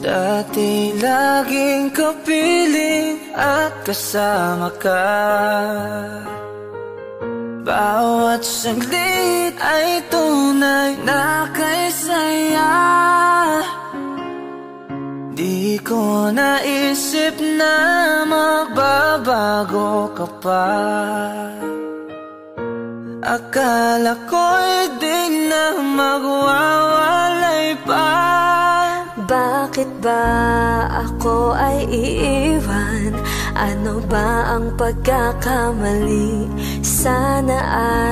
Dati laging kapiling at kasama ka. Bawat saglit ay tunay na kay saya. Di ko naisip na magbabago ka pa. Akala ko'y di na magwawalay pa. Bakit ba ako ay iiwan? Ano ba ang pagkakamali? Sana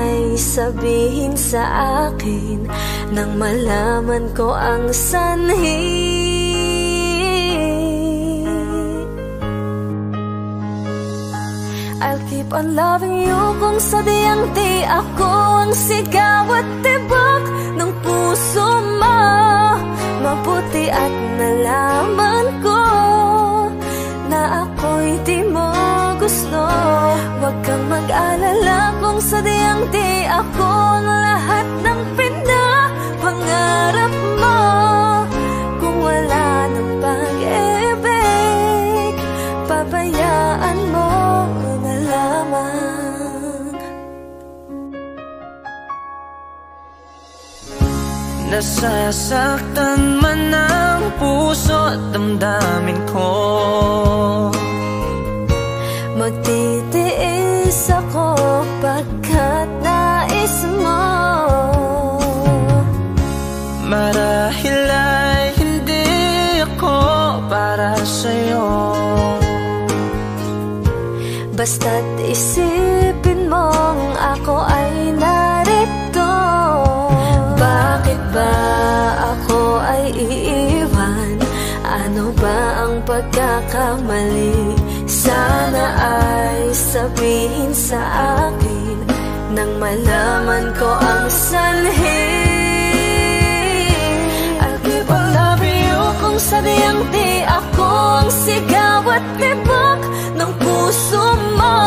ay sabihin sa akin nang malaman ko ang sanhi. I'll keep on loving you kung sadyang di ako ang sigaw at tibok ng puso mo. Mabuti at nalaman ko na ako'y di mo gusto. Huwag kang mag-alala kung sadyang di ako ang lahat ng pinapangarap mo. Kung wala ng pag-ibig, pabayaan mo na lamang. Nasasaktan man ang puso at damdamin ko. Magtitiis ako pagkat nais mo. Marahil ay hindi ako para sa'yo. Basta't isipin mong ako ay narito. Bakit ba ako ay iiwan? Ano ba ang pagkakamali? Sana ay sabihin sa akin nang malaman ko ang sanhi. I'll keep on loving you kung sadyang di ako ang sigaw at tibok ng puso mo.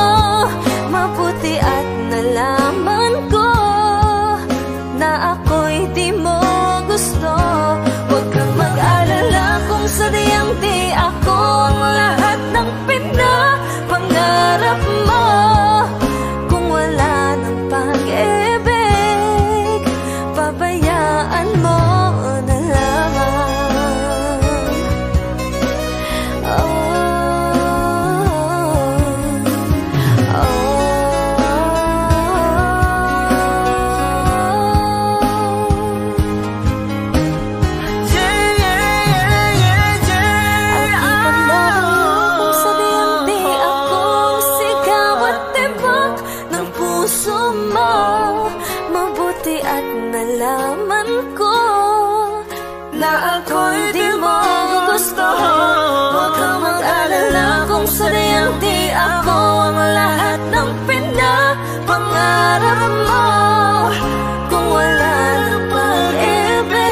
Mabuti at nalaman ko na ako'y di mo gusto. Huwag kang mag-alala kung sadyang di ako ang lahat ng pinapangarap mo. Kung wala ng pag-ibig, pabayaan mo na lamang. Nalaman ko na ako'y di mo gusto. Huwag kang mag-alala kung sadyang di ako ang lahat ng pinapangarap mo. Kung wala ng pag-ibig,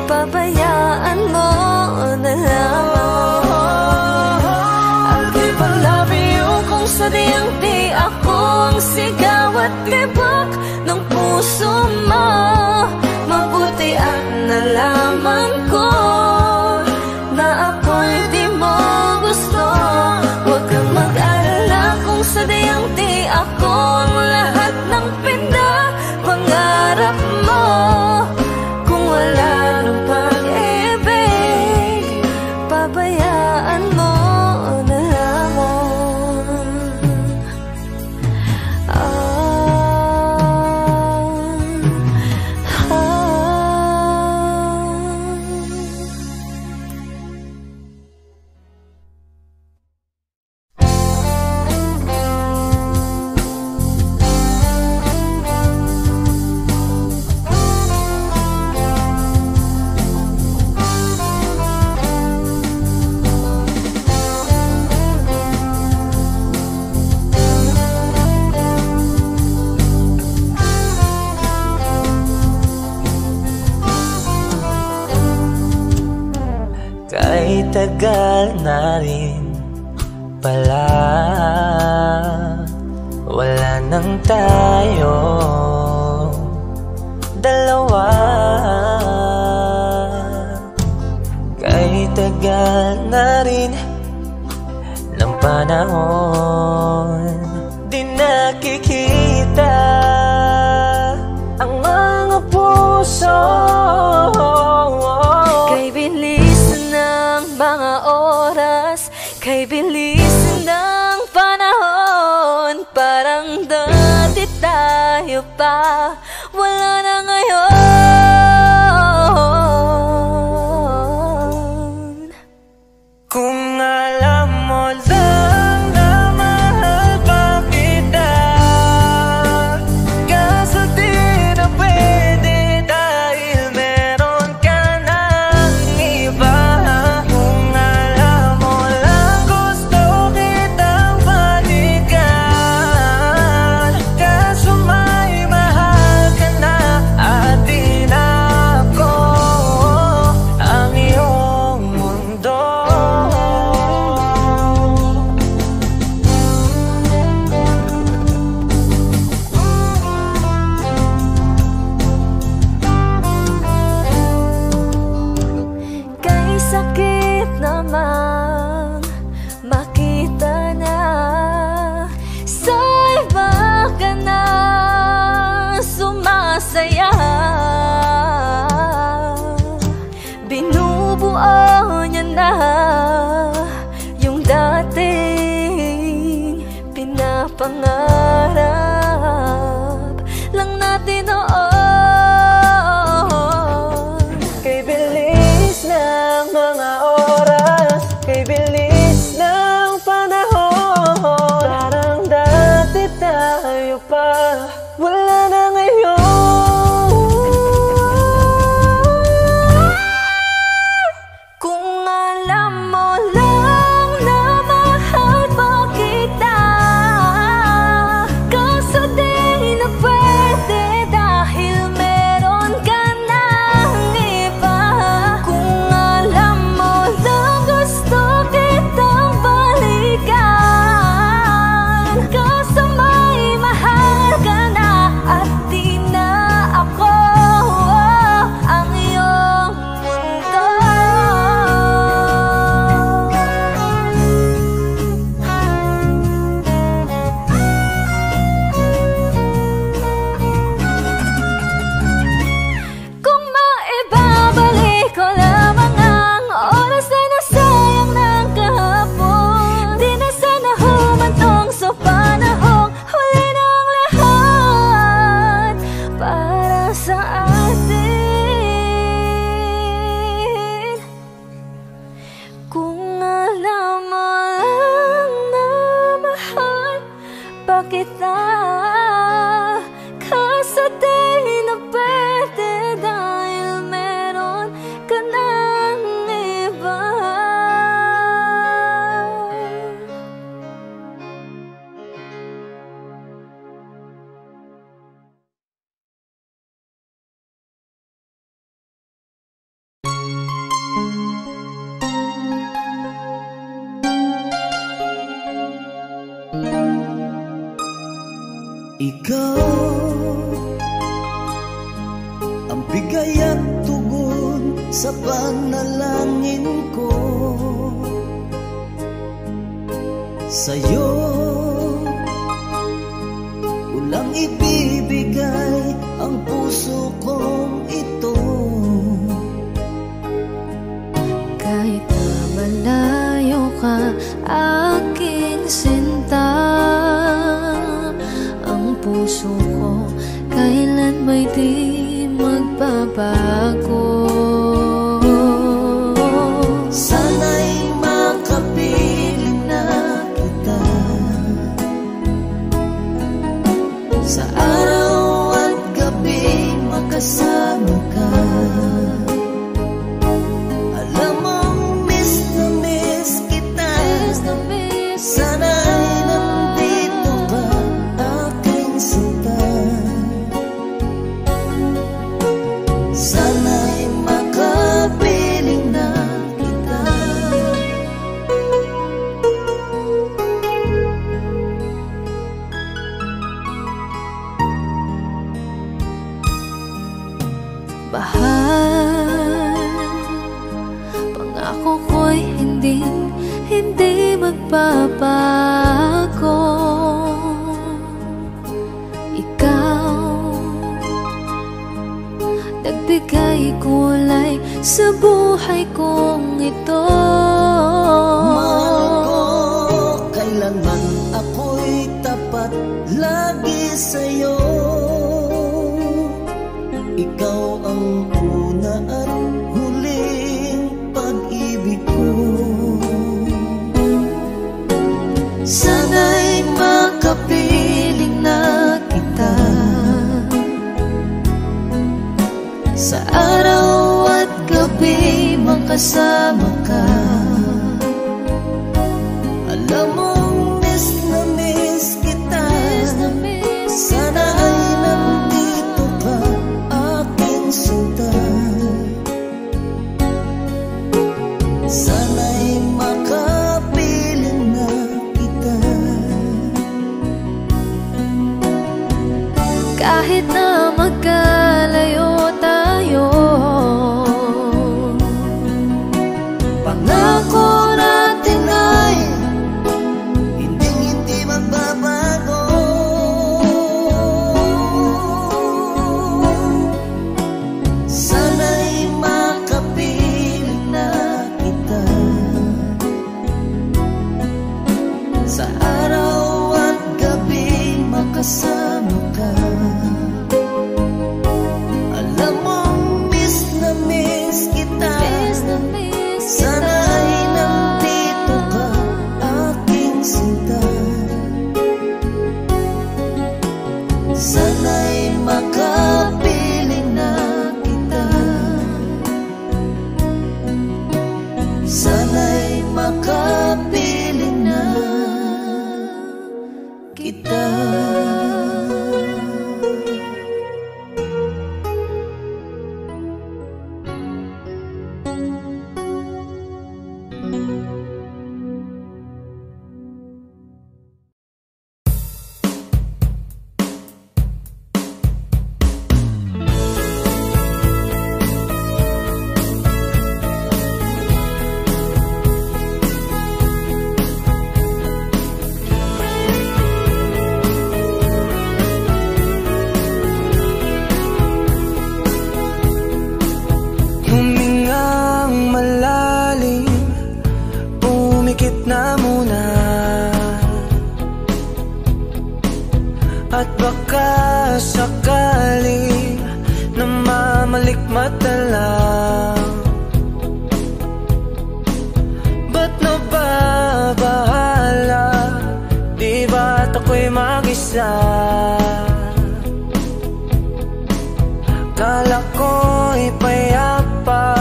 pabayaan mo na lamang. I'll keep on loving you kung sadyang di ako ang sigaw at tibok ng puso mo. Mabuti at nalaman ko na ako'y di mo gusto. Huwag kang mag-alala kung sadyang di ako ang lahat ng pinapangarap mo. Kung wala ng pag-ibig, pabayaan mo na lamang. Kay tagal na rin pala, wala nang tayo dalawa. panahon. Di nakikita ang mga puso. Kay bilis ng mga oras, kay bilis ng panahon. Parang dati tayo pa, wala na ngayon. Kung alam mo lang na mahal pa kita, kaso di na pwede dahil meron ka ng iba. Kung alam mo lang gusto kitang balikan, kaso may mahal ka na at di na ako ang iyong mundo. Kay sakit namang makita na sa iba ka na sumasaya. Binubuo niya na yung dating pinapangarap lang natin noon. Kay bilis ng mga oras, kay bilis ng panahon. Parang dati tayo pa, wala na ngayon. Kung alam mo lang na mahal pa kita, kaso di na pwede dahil meron ka ng iba. Kung alam mo lang gusto kitang balikan, kaso may mahal ka na at di na ako ang iyong mundo. Kung maibabalik ko lamang ang oras na nasayang ng kahapon, di na sana humantong sa panahong huli ng lahat para sa atin. Kung alam mo lang na mahal pa kita, kaso di na pwede dahil meron ka ng iba. Ikaw ang bigay at tugon sa panalangin ko. Sa'yo ulang ibibigay ang puso kong ito. Kahit na malayo ka, aking sinta, ang puso ko kailan may di magbabago. Sana'y makapiling na kita sa araw at gabi, makasama ka. Alam mong miss na miss kita. Sana'y nandito ka, aking sinta. Sana'y makapiling na kita. Bahal, pangako ko'y hindi magbabago. Ikaw, nagbigay kulay sa buhay kong ito. Mahal ko, kailanman ako'y tapat lagi sa'yo. Ikaw ang una at huling pag-ibig ko. Sana'y makapiling na kita sa araw at gabi, makasama ka. Alam mong miss na miss kita. Sana ay nandito ka, aking sinta. Sana'y makapiling na kita. Kahit na magkalayo tayo, pangako natin ay hindi magbabago. Sana'y makapiling na kita sa araw at gabi, makasama ka. Alam mong miss na miss kita. Sana ay nandito ka, aking sinta. Sana'y makapiling na kita. Sana'y makapiling na kita. Humingang malalim, pumikit na muna, at baka sakali na mamalikmata lang. Ba't nababahala? Di ba't ako'y mag-isa? Kala ko'y payapa,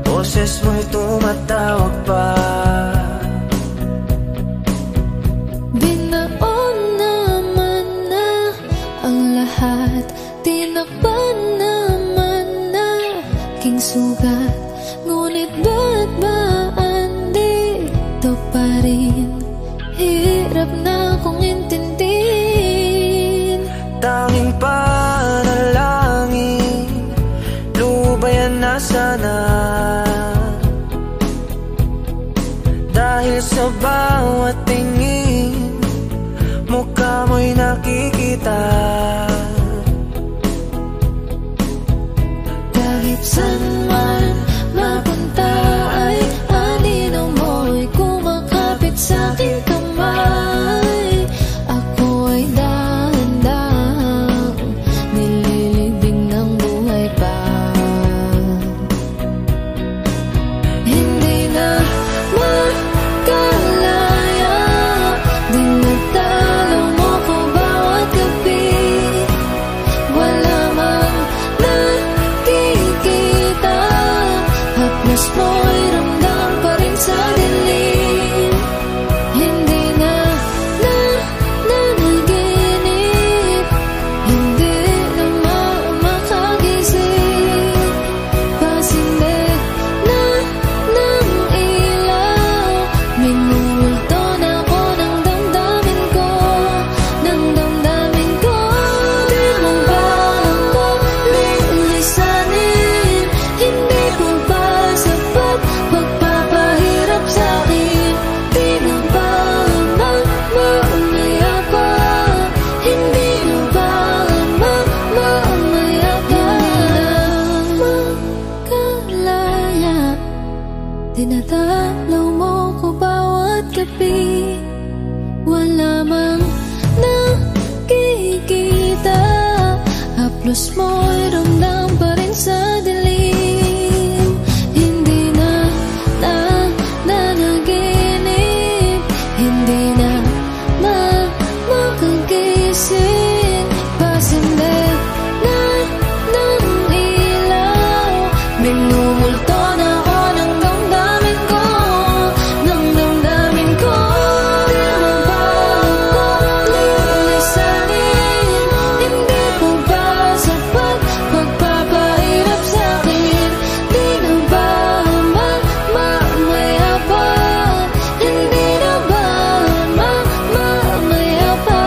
boses mo'y tumatawag pa. binaon naman na ang lahat, tinakpan naman na king sugat. Ngunit ba't ba andito pa rin? Hirap na kong intindihin. Tanging panalangin, lubayan na sana. Dahil sa bawat tingin, mukha mo'y nakikita. Kahit saan man mapunta ay anino mo'y kumakapit sa aking kamay. Ako ay dahan-dahang nililibing ng buhay pa. Hindi na makalaya, dinadalo mo ko bawat gabi. Wala mang nakikita, haplos mo Dinadalaw mo ko bawat gabi, wala mang nakikita. Haplos mo'y ramdam pa rin sa dilim. Hindi na nanaginip, hindi na makagising. Pasindig na ng ilaw, minumulto na ako ng damdamin ko, ng damdamin ko. Di mo ba ako lilisanin? Hindi mo ba sapat pagpapahirap sa'kin? Di na ba mamaya pa? Hindi na ba mamaya pa?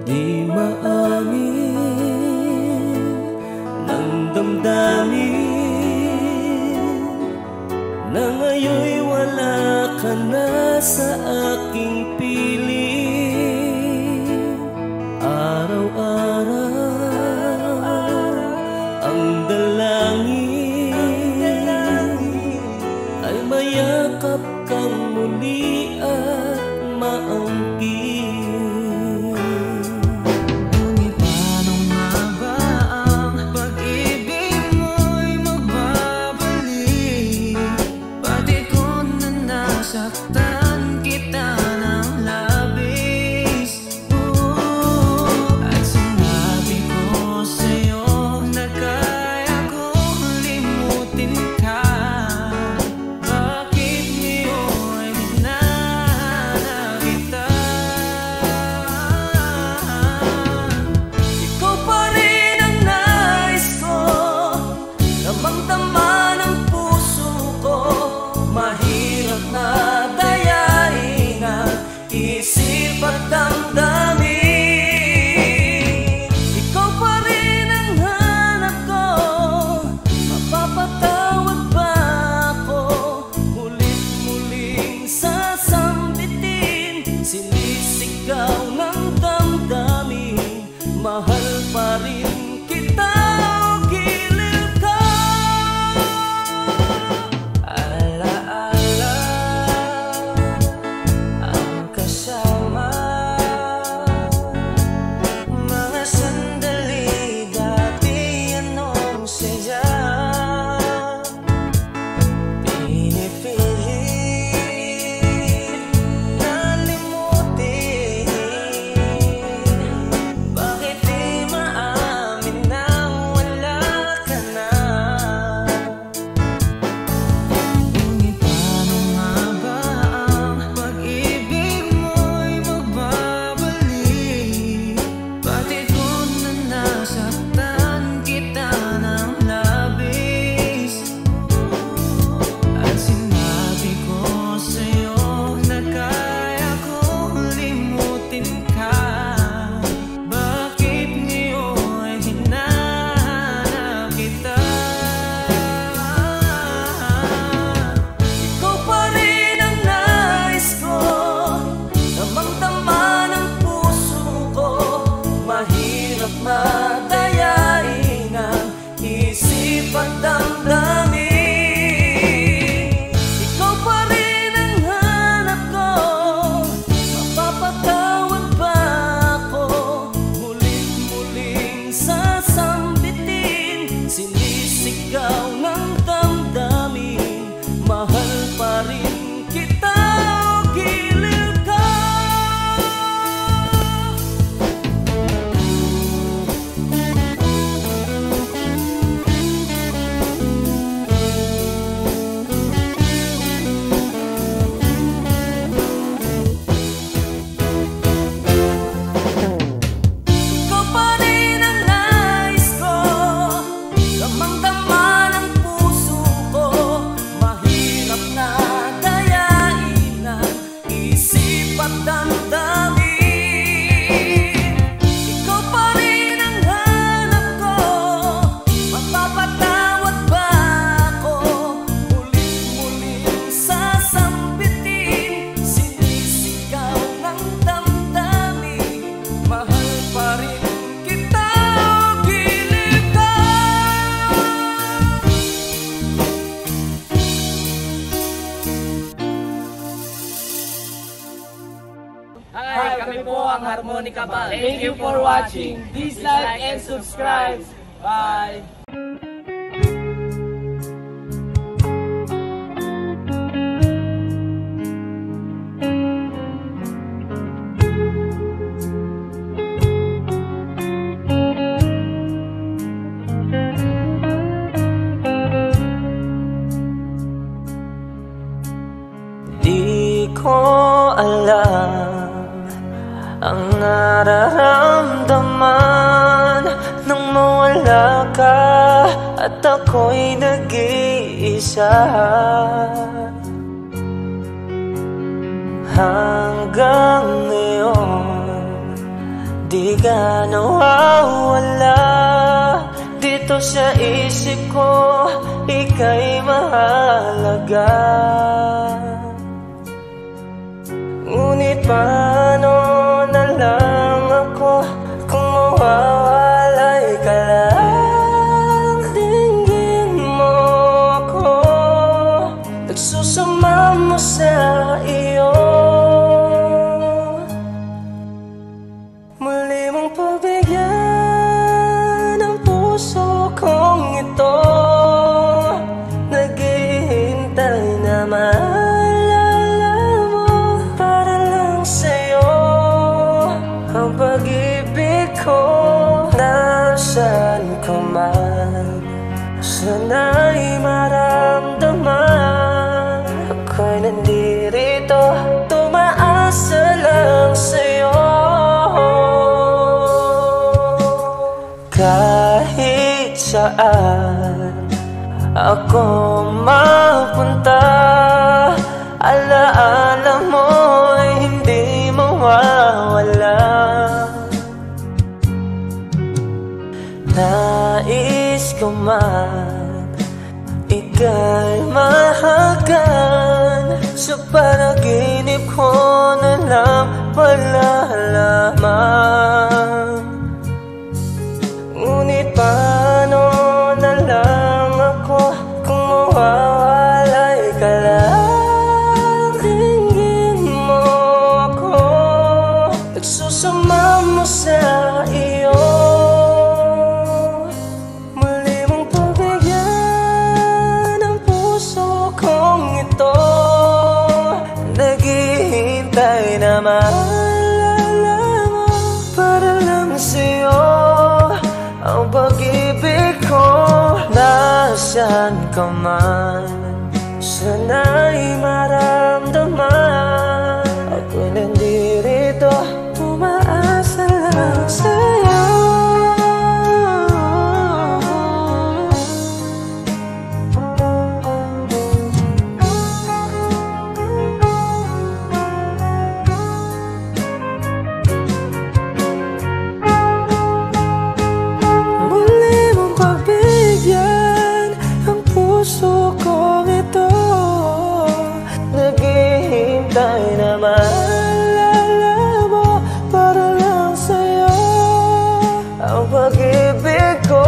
Di maamin ng damdamin na ngayon'y wala ka na sa aking piling. Araw-araw ang dalangin ay mayakap kang muli at maangkin. Saktan kita ng labis, at sinabi ko sa'yo na kaya kong limutin ka. Bakit ngayon na kita? Ikaw pa rin ang nais ko, damang-dama ng puso ko. Mahirap na dayain ang isip at damdamin. Ikaw pa rin ang hanap ko, mapapatawad ba ako? Mulit-muling sasambitin, sinisigaw ng damdamin. Mahal pa rin kita o giliw ka. Alaala Kami po ang Harmonica Band. Thank you for watching. Please like and subscribe. Bye! Di ko alam ang nararamdaman nang mawala ka at ako'y nag-iisa. Hanggang ngayon di ka nawawala dito sa isip ko, ika'y mahalaga. Ngunit paano na lang ako kung mawawalay ka lang? Tingin mo ako, nagsusama mo sa iyo. Muli mong pagbigyan ang puso kong ito, naghihintay naman. Ang pag-ibig ko, nasaan ka man, sana'y maramdaman. Ako'y nandirito, tumaasa lang sa'yo. Kahit saan ako mapunta, alaala mo'y hindi mawawala. Nais ko man ika'y mahagan, sa panaginip ko na lang malalaman. Ngunit paano na lang ako kung mawawalay ka lang? Tingin mo ako, nagsusama mo sa iyo. Muli mong pagbigyan ang puso kong ito, naghihintay na maalala mo para lang sa'yo. Ang pag-ibig ko, nasaan ka man, sana'y maramdaman. Ako'y nandirito, tumaasa lang sa'yo. Naghihintay na maalala mo para lang sa'yo. Ang pag-ibig ko,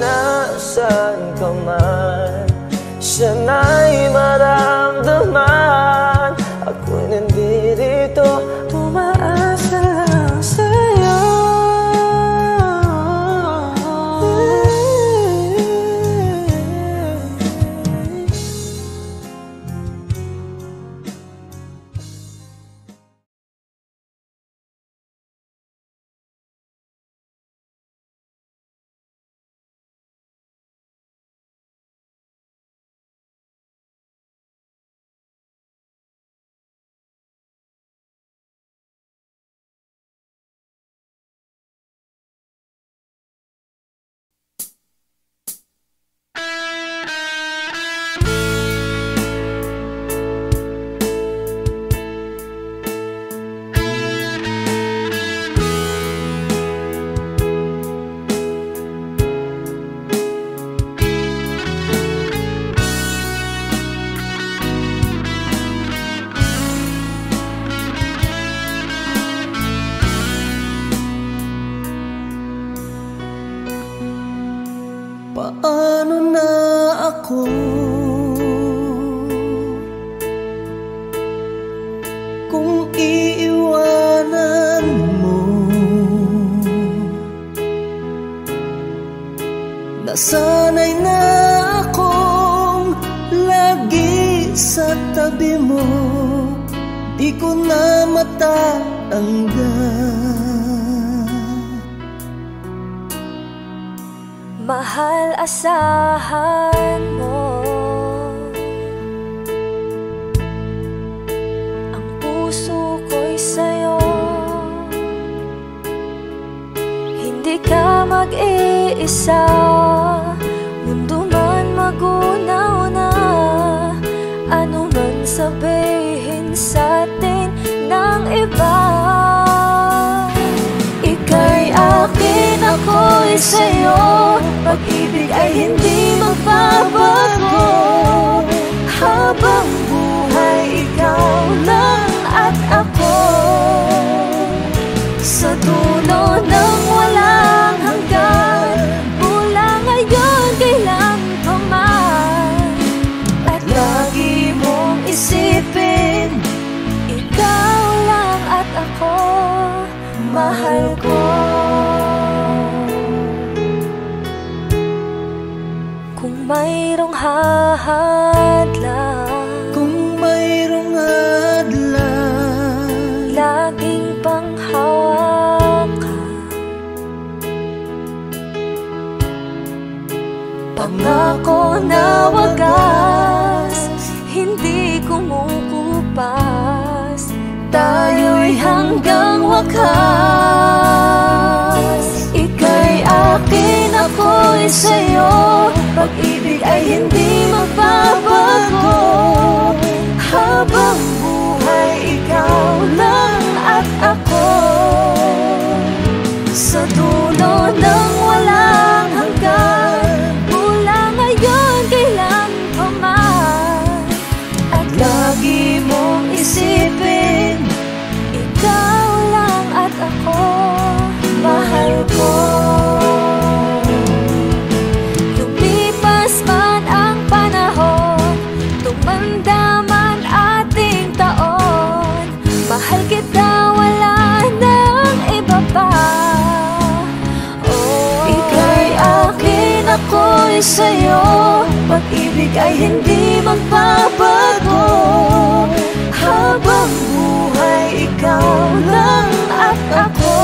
nasaan ka man, sana'y maramdaman. Ako'y nandirito, tumaasa lang sa'yo. Nasanay na akong lagi sa tabi mo, di ko na matatanggal. Mahal, asahan mo ang puso ko'y sa'yo. Hindi ka mag-iisa, mundo man magunaw na, ano man sabihin sa'tin ng iba. Ika'y akin, ako'y sa'yo, pag-ibig ay hindi magbabago. Habang buhay, ikaw lang at ako, sa dulo ng walang hanggan, mula ngayon kailan pa man. At lagi mong isipin, ikaw lang at ako, mahal ko. Kung mayroong hahadlang, kung mayroong hadlang, laging panghawakan, pangako na wagas, hindi kumukupas, tayo'y hanggang wakas. Ika'y akin, ako'y sa'yo, pag-ibig ay hindi magbabago. Habang buhay, ikaw lang at ako, sa dulo ng walang hanggan, mula ngayon kailan pa man. At lagi mong isipin, ikaw lang at ako, mahal ko. Lumipas man ang panahon, tumanda man ating taon, mahal kita, wala nang iba pa. Oh, ika'y akin, ako'y sa'yo, pag-ibig ay hindi magbabago. Habang buhay, ikaw lang at ako,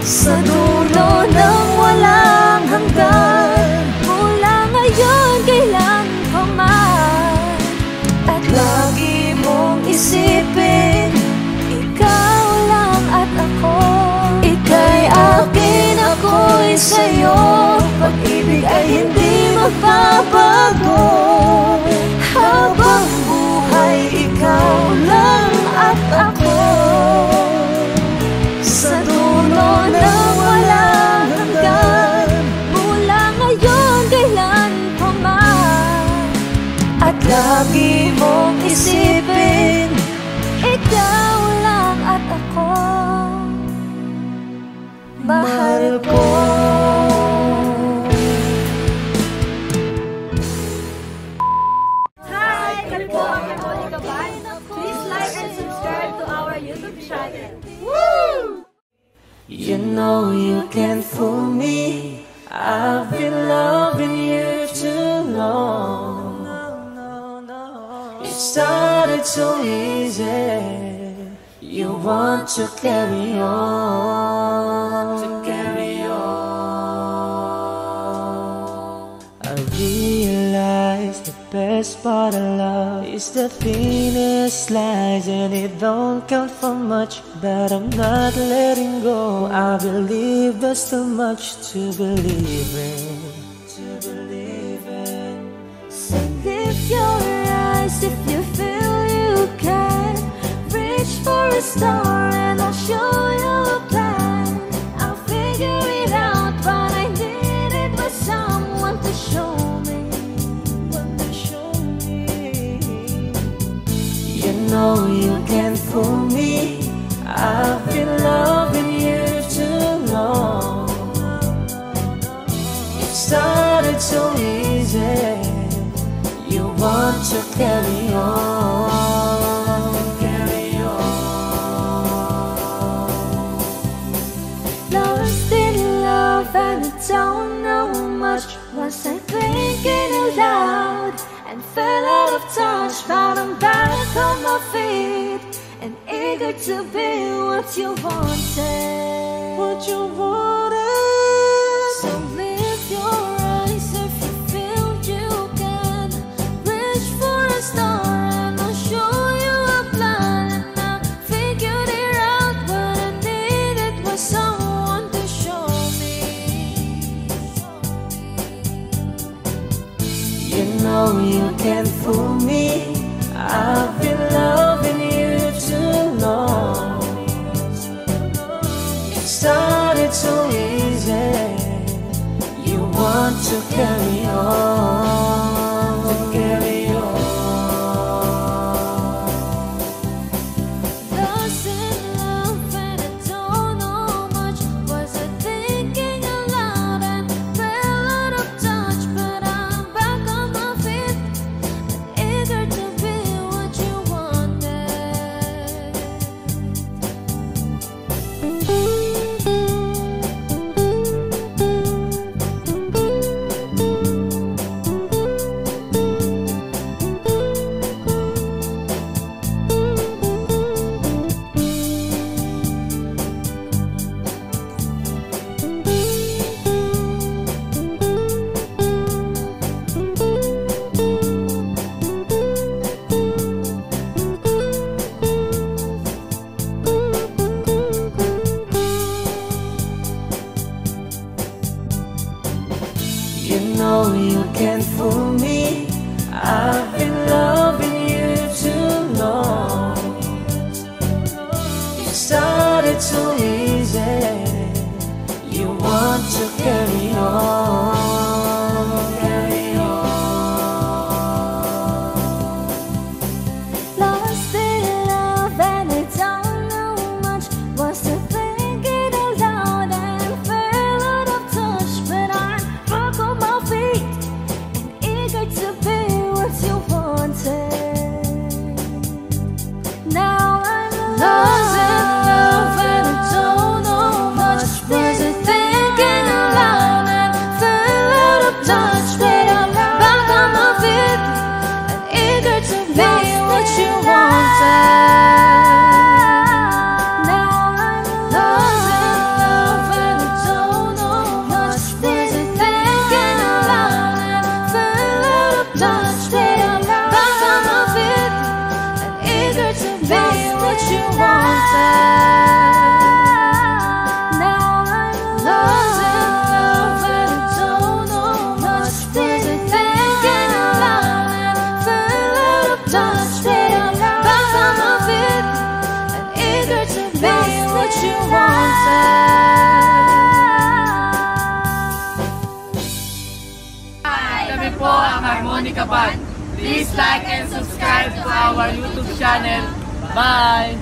sa dulo ng walang hanggan, mula ngayon kailan pa man. At lagi mong isipin, ikaw lang at ako. Ika'y akin, ako'y sa'yo, pag-ibig ay hindi magbabago. Habang buhay, ikaw lang at ako, sa dulo ng walang hanggan, mula ngayon kailan pa man. At lagi mong isipin, ikaw lang at ako, mahal ko. Hi! Kami po ang Monica Band. Please like and subscribe to our YouTube channel. Woo! You know you can't fool me. I've been loving you too long. It started so easy. You want to carry on. I realize the best part of love is the thinnest slice, and it don't count for much, but I'm not letting go. I believe there's too much to believe in. So lift your eyes if you feel you can. Reach for a star and I'll show you a plan. I'll figure it out, but I need it with someone to show me. You know you can't fool me. I've been loving you too long. It started so easy. You want to carry on. Lost in love and I don't know touch, but I'm back on my feet and eager to be what you wanted. What you wanted. So lift your eyes if you feel you can. Reach for a star and I'll show you a plan. And I figured it out, what I needed was someone to show me. You know you can't fool me. I've been loving you too long. It started so easy. You want to carry on, carry on. Lost in love and I don't know much. Was I thinking aloud and fell out of touch? But I'm back on my feet and eager to be what you wanted. You know you can't fool me. I've been loving you too long. It started so easy. You want to carry on, carry on. Lost in love and I don't know much. Was I thinking aloud and fell out of touch? But I'm back on my feet and eager to be what you wanted. Now I'm lost in love and I don't know much. Was I thinking aloud and fell out of touch? But I'm back on my feet and eager to be what you wanted. Now I'm lost in love and I don't know much. Was I thinking aloud and fell out of touch? But I'm back on my feet and eager to be what you wanted. Now I'm lost in love and I don't know much. Was I thinking aloud and fell out of touch? But I'm back on my feet and eager to be what you wanted. Kami po ang Harmonica Band. Please like and subscribe to our YouTube channel. Bye!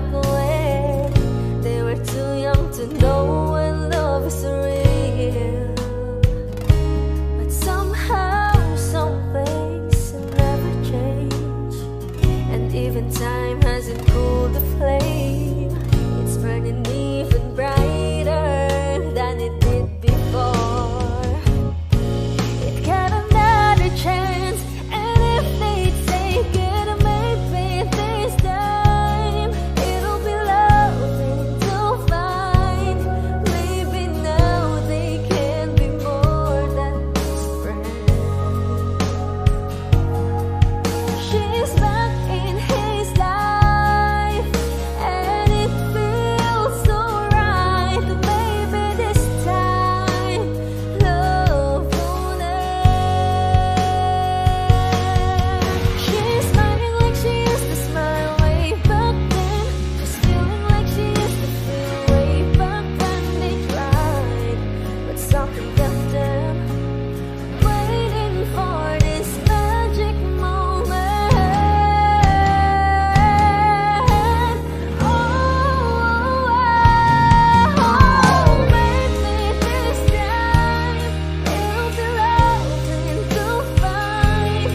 back when they were too young to know when love is real. But somehow, some things never change, and even time hasn't cooled the flame. It's burning even brighter than it did before. It got another chance, and if they take it, maybe this time it'll be love and they'll find. Maybe now they can be more than just friends. She's back in his life, and it feels so right. Maybe this time love won't end. She's smiling like she used to smile way back then. She's feeling like she used to feel way back when they tried, but something left them waiting for this magic moment. Oh, maybe this time it'll be love and they'll find.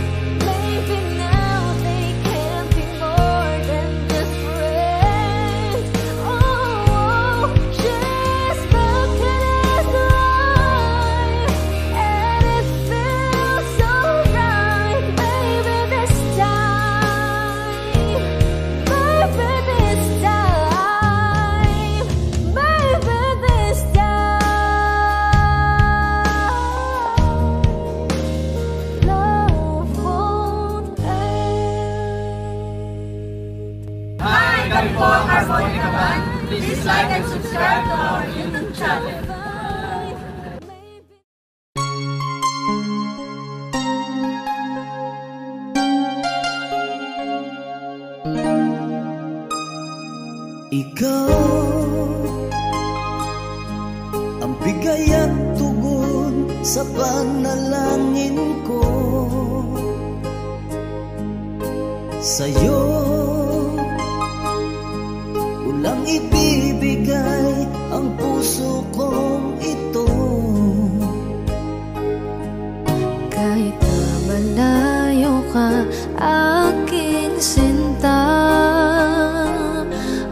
Maybe now they can be more than just friends. Oh, she's back in his life, and it feels so right. Maybe this time, maybe this time, maybe this time, love won't end. Hi, kami po ang Harmonica Band. Please like and subscribe to our YouTube channel. Ikaw ang bigay at tugon sa panalangin ko. Sa'yo ulang ibibigay ang puso kong ito. Kahit na malayo ka, aking sinta,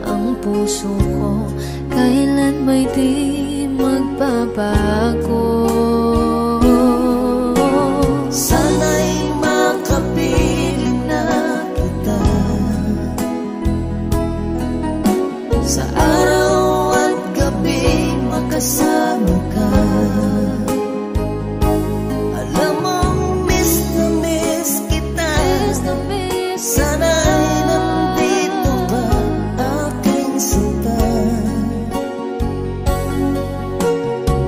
ang puso ko kailan may di magbabago. Sana'y makapiling na kita sa araw at gabi, makasama ka. Alam mong miss na miss kita. Sana'y nandito ka, aking sinta.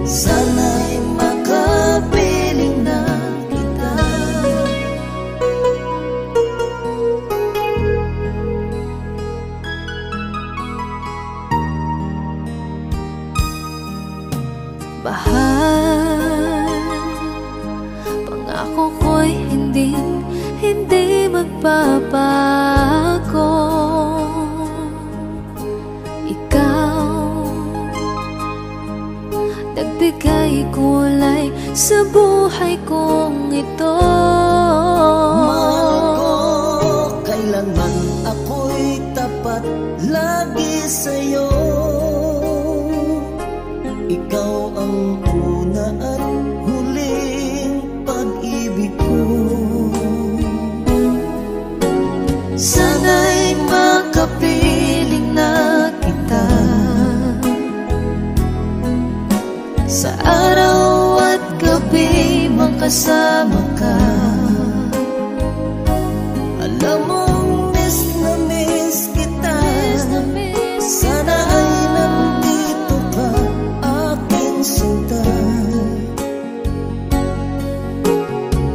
Sana'y makapiling na kita. Bahal, pangako ko'y hindi magbabago. Ikaw, nagbigay kulay sa buhay kong ito. Mahal ko, kailanman ako'y tapat lagi sa'yo. Ikaw ang una at huling pag-ibig ko. Sana'y makapiling na kita sa araw at gabi, makasama ka. Alam mong miss na miss kita. Sana ay nandito ka, aking sinta.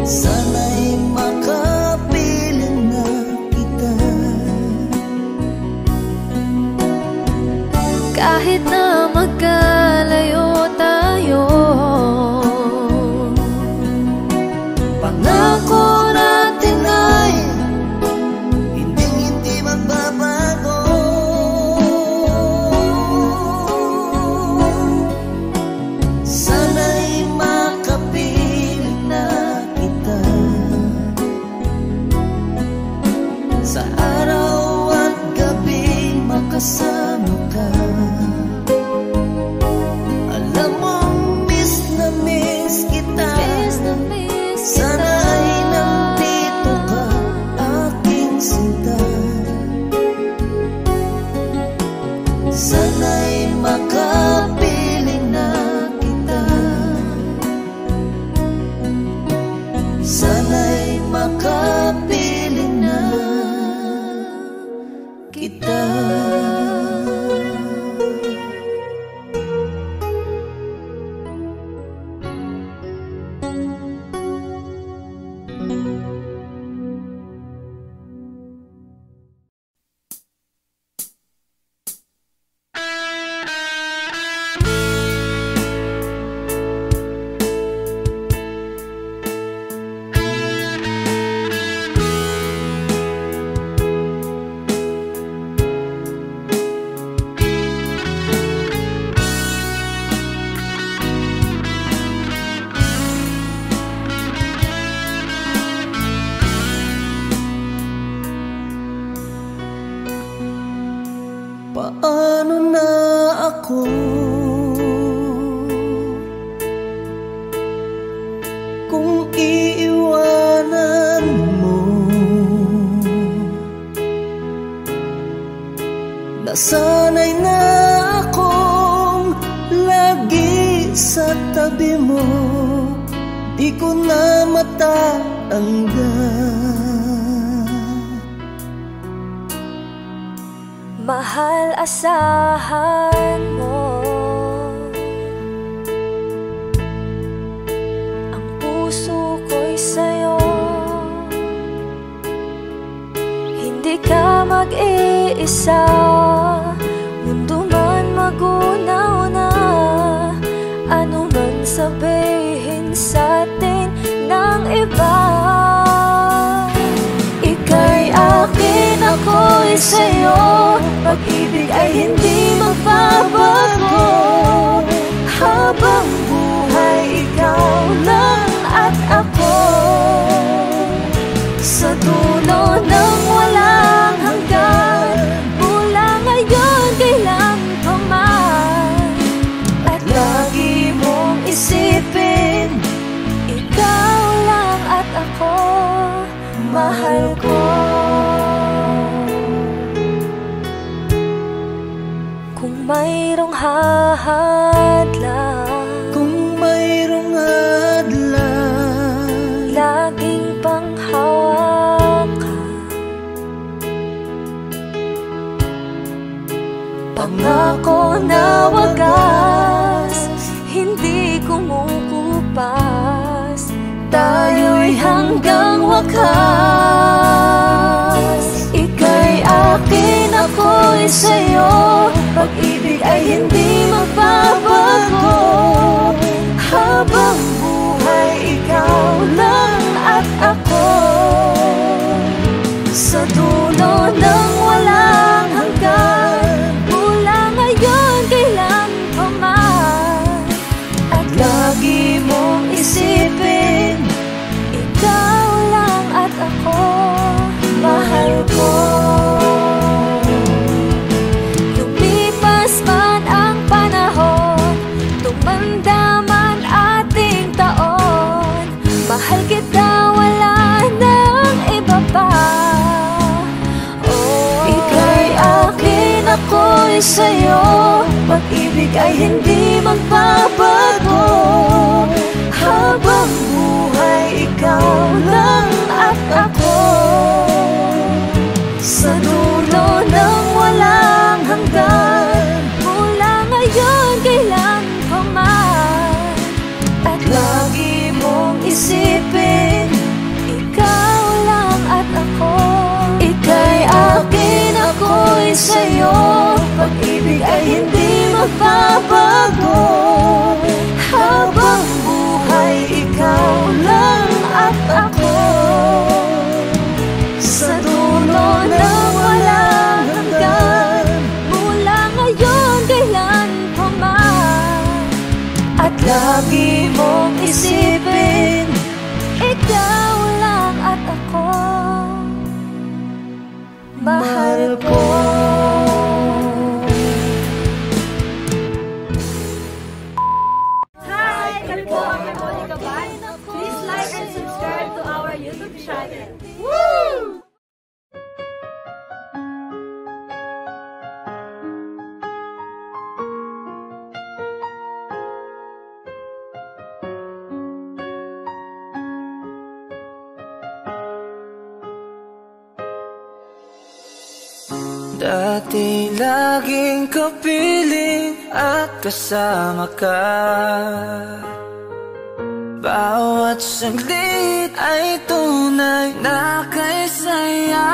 Sana'y makapiling na kita. Kahit na magkalayo tayo, pangako natin. Hindi magbabago. kasama ka. Alam mong miss na miss kita. Sana'y nandito ka, aking sinta. Sana'y makapiling na kita. Sana'y makapiling na kita. Paano na ako kung iiwanan mo? Nasanay na akong lagi sa tabi mo, di ko na matatanggal. Mahal, asahan mo ang puso ko'y sa'yo. Hindi ka mag-iisa, mundo man magunaw na. Ano man sabihin sa'tin ng iba, ika'y akin, ako'y sa'yo. Pag-ibig ay hindi magbabago. Habang buhay, ikaw lang at ako. Sa dulo ng walang hanggan, mula ngayon kailan pa man. At lagi mong isipin, ikaw lang at ako, mahal ko. Mayroong hadlang, kung mayroong hadlang, laging panghawakan. Pangako na wagas, hindi kumukupas. Tayo'y hanggang wakas. Ika'y akin, ako'y sa'yo. Pag-ibig ay hindi magbabago. Habang buhay, ikaw lang at ako. Sa dulo ng walang hanggan, mula ngayon kailan pa man. At lagi mong isipin, ikaw lang at ako, mahal ko. Mahal kita, wala nang iba pa. Oh, ika'y akin, ako'y sa'yo. Pag-ibig ay hindi magbabago. Habang buhay, ikaw lang at ako. Sa dulo ng walang hanggan, mula ngayon kailan pa man. At lagi mong isipin, ikaw lang at ako. Ika'y akin, ako'y sa'yo. Pag-ibig ay hindi magbabago. Habang buhay, ikaw lang at ako. Sa dulo ng walang hanggan, mula ngayon kailan pa man. At lagi mong isipin, ikaw lang at ako, mahal ko. Dati laging kapiling at kasama ka. Bawat saglit ay tunay na kay saya.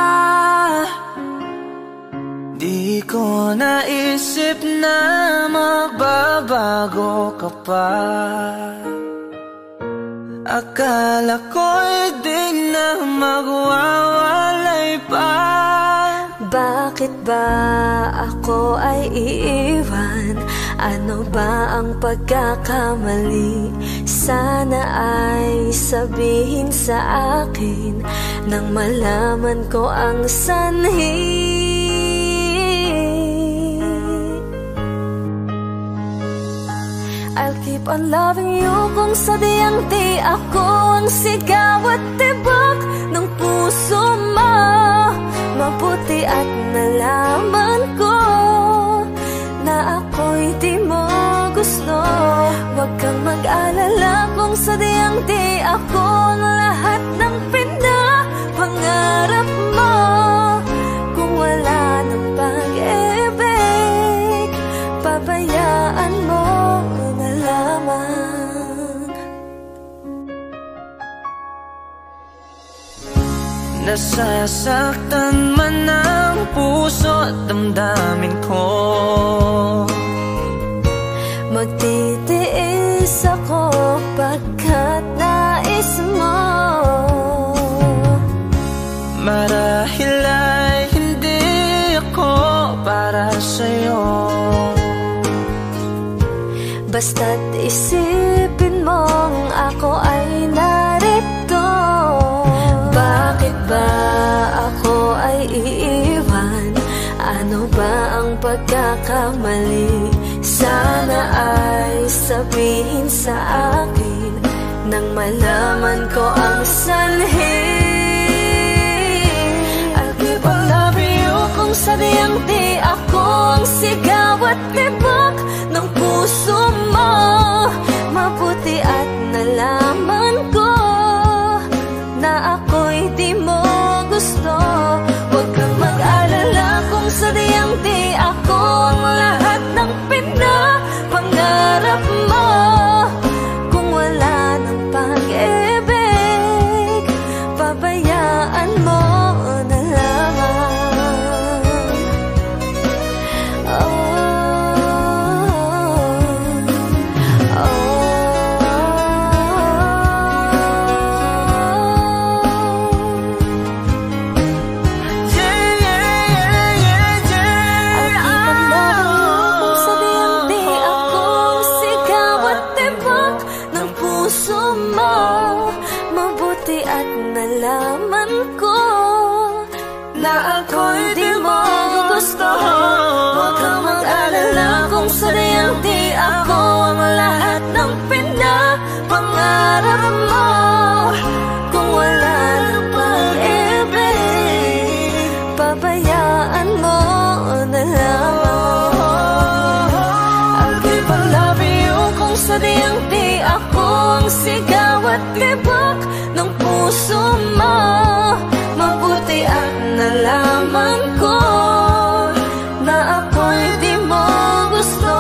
Di ko naisip na magbabago ka pa. Akala ko'y di na magwawalay pa. Bakit ba ako ay iiwan? Ano ba ang pagkakamali? Sana ay sabihin sa akin nang malaman ko ang sanhi. I'll keep on loving you kung sadyang di ako ang sigaw at tibok ng puso mo. Mabuti at nalaman ko na ako'y di mo gusto. Huwag kang mag-alala kung sadyang di ako ang lahat ng pinapangarap mo. Kung wala ng pag-ibig, pabayaan mo na lamang. Nasasaktan man ang puso at damdamin ko. Magtitiis ako pagkat nais mo. Marahil ay hindi ako para sa'yo. Basta't isipin mong ako ay narito. Bakit ba ako ay iiwan? Ano ba ang pagkakamali? Sana ay sabihin sa akin nang malaman ko ang sanhi. I'll keep on loving you kung sadyang di ako ang sigaw at tibok ng puso mo. Mabuti at nalaman ko na ako'y di mo gusto. Huwag kang mag-alala kung sadyang di ako ang lahat ng pinapangarap mo. Kung wala ng pag-ibig, pabayaan mo na lamang. Mabuti at nalaman ko na ako'y di mo gusto. Huwag kang mag-alala kung sadyang di ako ang lahat ng pinapangarap mo. Kung wala ng pag-ibig, pabayaan mo na lamang. I'll keep on loving you kung sadyang di ako ang sigaw at tibok ng puso mo. Mabuti at nalaman ko na ako'y di mo gusto.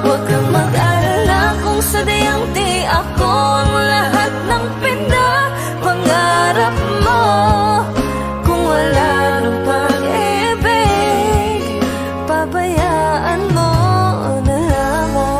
Huwag kang mag-alala kung sadyang di ako ang lahat ng pinapangarap mo. Kung wala ng pag-ibig, pabayaan mo na lamang.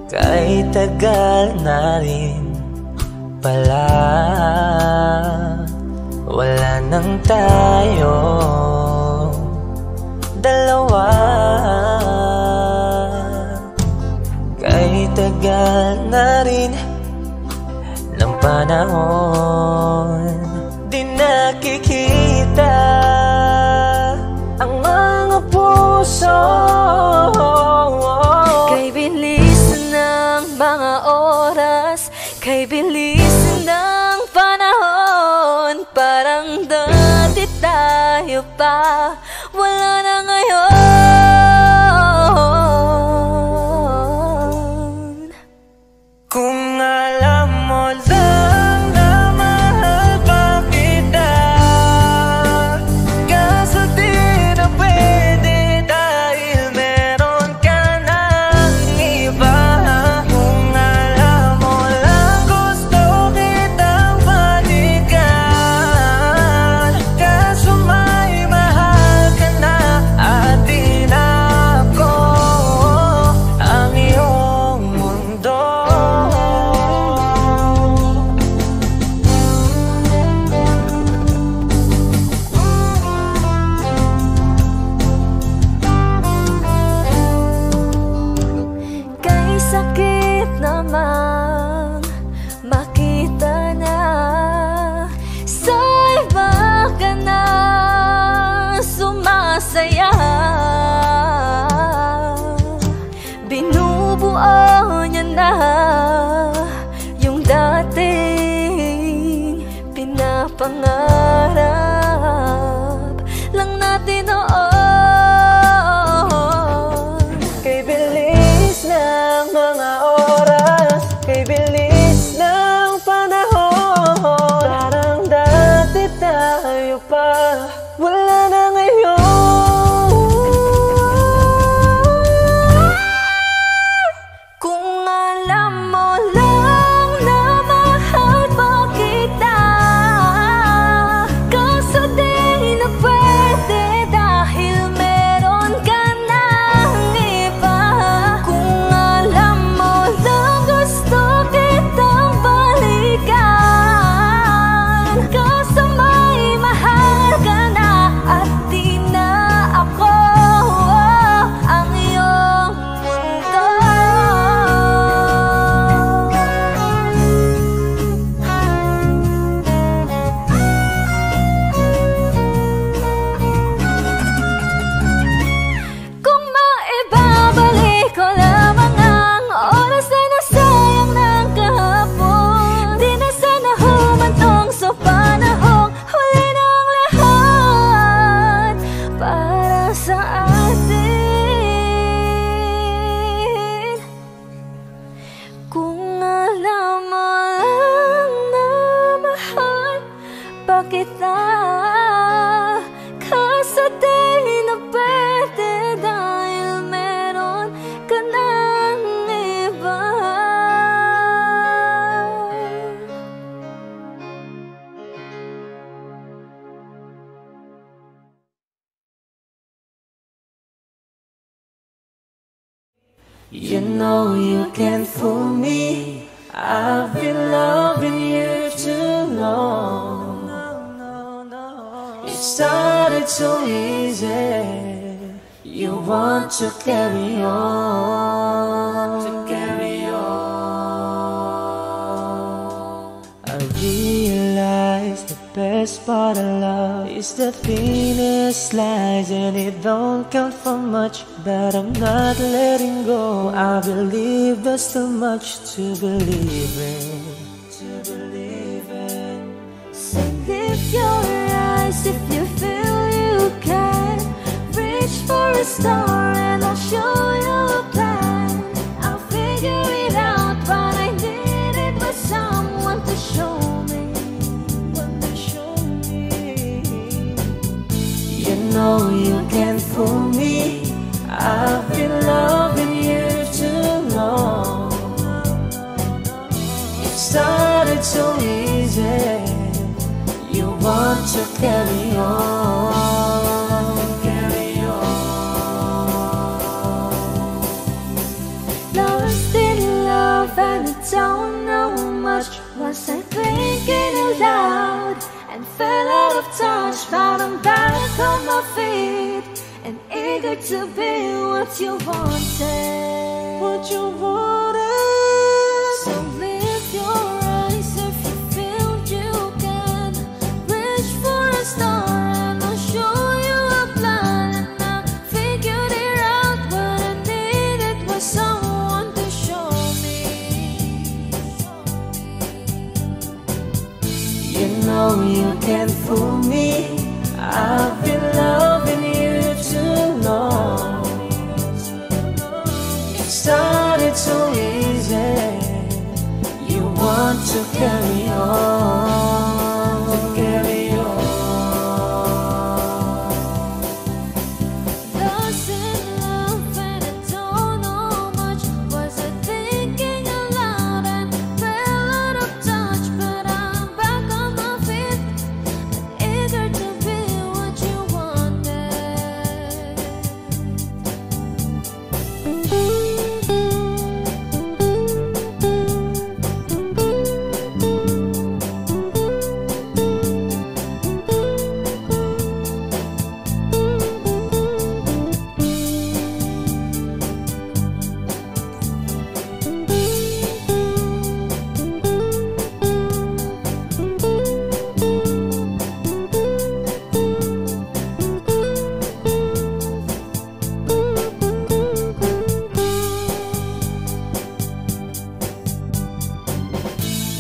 Kahit tagal na rin pala, wala nang tayo dalawa. Kay tagal na rin ng panahon, di nakikita ang mga puso. Kay bilis ng mga oras, kay bilis ng panahon, parang dati tayo pa, wala na ngayon. Kung alam mo lang na mahal pa kita, kaso di na pwede dahil meron ka ng iba. Kung alam mo lang gusto kitang balikan, kaso may mahal ka na at di na ako ang iyong mundo. Kay sakit namang makita na sa iba ka na sumasaya. Binubuo niya na yung dating pinapangarap lang natin noon. Kay bilis ng mga oras, kay bilis ng panahon, parang dati tayo pa, wala na ngayon. Kung alam mo lang na mahal pa kita, kaso di na pwede dahil meron ka ng iba. Kung alam mo lang gusto kitang balikan, kaso may mahal ka na at di na ako ang iyong mundo. Kung maibabalik ko lamang ang oras na nasayang ng kahapon, di na sana humantong sa panahong huli ng lahat para sa atin. Kung alam mo lang na mahal pa kita, kaso di na pwede dahil meron ka ng iba. You know you can't fool me, I've been loving you too long. It started so easy, you want to carry on, I realize the best part of love is the thinnest slice, and it don't count for much, but I'm not letting go. I believe there's too much to believe in. So lift your eyes if you feel you can. Reach for a star and I'll show you a plan. I'll figure it out, but I needed was someone to show me. You know you can't fool me, I've been loving you too long. It started so easy, you want to carry on, Lost in love and I don't know much. Was I thinking aloud and fell out of touch? But I'm back on my feet and eager to be what you wanted. what you wanted. So lift your eyes if you feel you can. Reach for a star and I'll show you a plan. And I figured it out, what I needed was someone to show me. You know you can't fool me. I've been loving you too long. It started so easy. You want to carry on, to carry on. Lost in love and I don't know much. Was I thinking aloud and fell out of touch? But I'm back on my feet, eager to be what you wanted.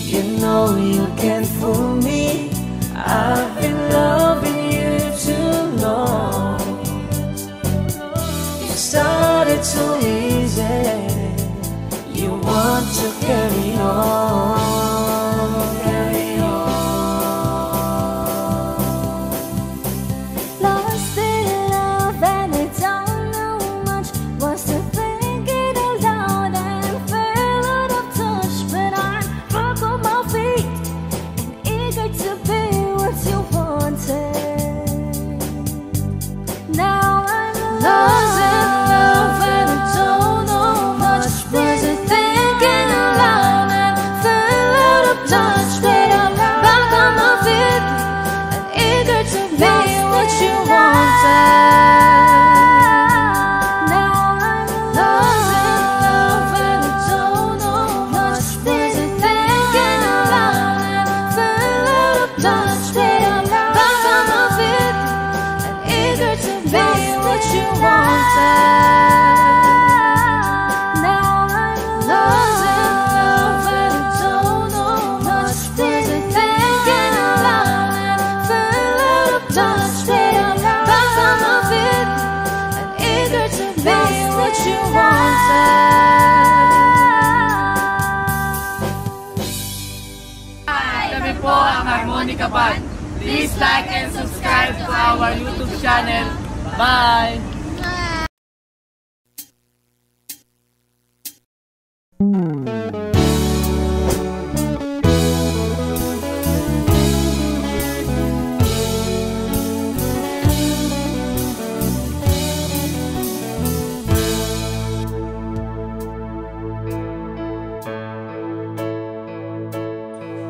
You know you can't fool me. I've been loving you too long. It started so easy. You want to carry on, carry on. Lost in love and I don't know much. Was I thinking aloud and fell out of touch? But I'm back on my feet and eager to be what you wanted. Now I'm lost in love and I don't know much. Was I thinking aloud and fell out of touch? But I'm back on my feet and eager to be what you wanted. Now I'm lost in love and I don't know much. Was I thinking aloud and fell out of touch? But I'm back on my feet and eager to be what you wanted. Now I'm lost in love and I don't know much. Was I thinking aloud and fell out of touch? But I'm back on my feet and eager to be what you wanted. Kami po ang Harmonica Band. Please like and subscribe to our YouTube channel. Bye!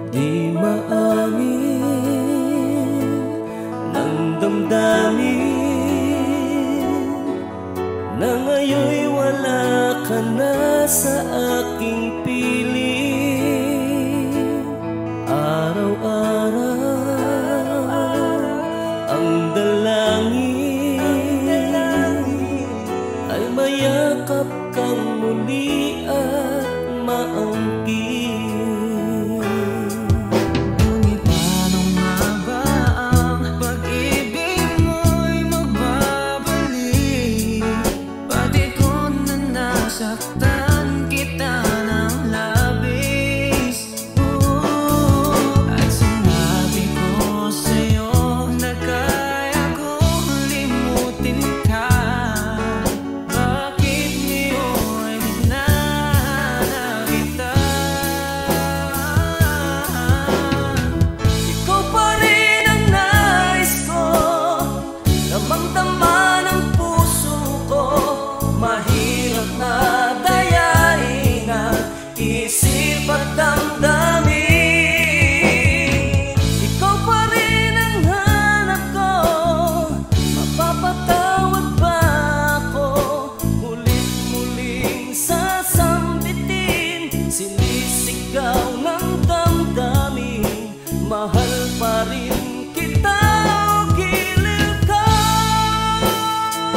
Di maamin ng damdamin na ngayon'y wala ka na sa aking piling. Araw-araw ang dalangin ay mayakap kang muli at maangkin. Saktan kita ng labis, at sinabi ko sa'yo na kaya kong limutin ka. Bakit ngayon di na kita? Ikaw pa rin ang nais ko, damang-dama ng puso ko. Mahirap na dayain ang isip at damdamin. Ikaw pa rin ang hanap ko, mapapatawad ba ako? Mulit-muling sasama mahal